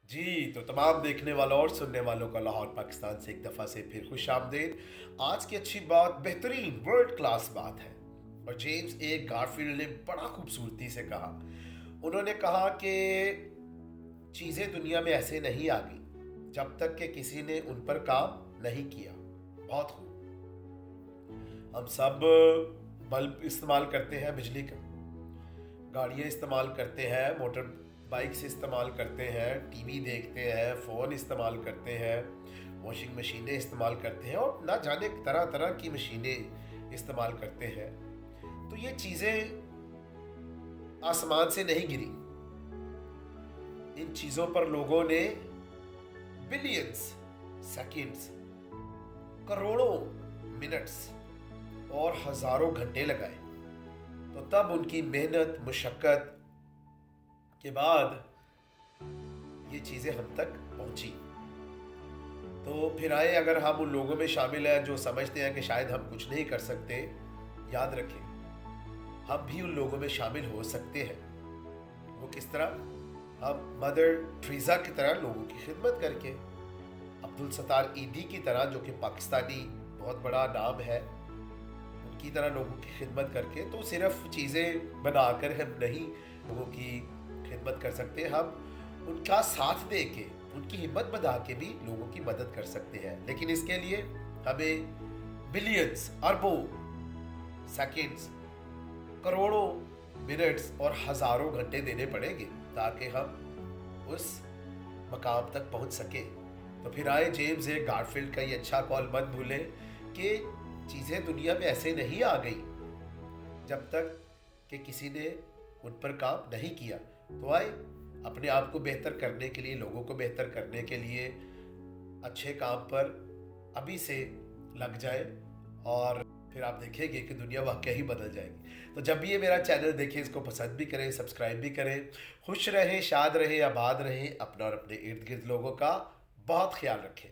जी, तो तमाम देखने वालों और सुनने वालों का लाहौर पाकिस्तान से एक दफ़ा से फिर खुश आमदीद। आज की अच्छी बात, बेहतरीन वर्ल्ड क्लास बात है। और जेम्स ए गारफील्ड ने बड़ा खूबसूरती से कहा। उन्होंने कहा कि चीज़ें दुनिया में ऐसे नहीं आ गई जब तक कि किसी ने उन पर काम नहीं किया। बहुत खूब। हम सब बल्ब इस्तेमाल करते हैं बिजली का, गाड़ियाँ इस्तेमाल करते हैं, मोटर बाइक्स इस्तेमाल करते हैं, टीवी देखते हैं, फ़ोन इस्तेमाल करते हैं, वॉशिंग मशीनें इस्तेमाल करते हैं और ना जाने तरह तरह की मशीनें इस्तेमाल करते हैं। तो ये चीज़ें आसमान से नहीं गिरी। इन चीज़ों पर लोगों ने बिलियंस सेकंड्स, करोड़ों मिनट्स और हज़ारों घंटे लगाए। तो तब उनकी मेहनत मुशक्क़त के बाद ये चीज़ें हम तक पहुंची। तो फिर आए, अगर हम उन लोगों में शामिल हैं जो समझते हैं कि शायद हम कुछ नहीं कर सकते, याद रखें हम भी उन लोगों में शामिल हो सकते हैं। वो किस तरह? हम मदर ट्रीज़ा की तरह लोगों की खिदमत करके, अब्दुल सत्तार ईदी की तरह जो कि पाकिस्तानी बहुत बड़ा नाम है, उनकी तरह लोगों की खिदमत करके। तो सिर्फ चीज़ें बनाकर हम नहीं लोगों की खिदमत कर सकते, हम उनका साथ दे के, उनकी हिम्मत बढ़ा के भी लोगों की मदद कर सकते हैं। लेकिन इसके लिए हमें बिलियंस, अरबों सेकंड्स, करोड़ों मिनट्स और हज़ारों घंटे देने पड़ेंगे ताकि हम उस मकाम तक पहुंच सके। तो फिर आए जेम्स ए गारफील्ड का ये अच्छा कॉल मत भूलें कि चीज़ें दुनिया में ऐसे नहीं आ गई जब तक कि किसी ने उन पर काम नहीं किया। तो आए अपने आप को बेहतर करने के लिए, लोगों को बेहतर करने के लिए अच्छे काम पर अभी से लग जाए और फिर आप देखेंगे कि दुनिया वाकई ही बदल जाएगी। तो जब भी ये मेरा चैनल देखें, इसको पसंद भी करें, सब्सक्राइब भी करें। खुश रहें, शाद रहें, आबाद रहें। अपना और अपने इर्द गिर्द लोगों का बहुत ख्याल रखें।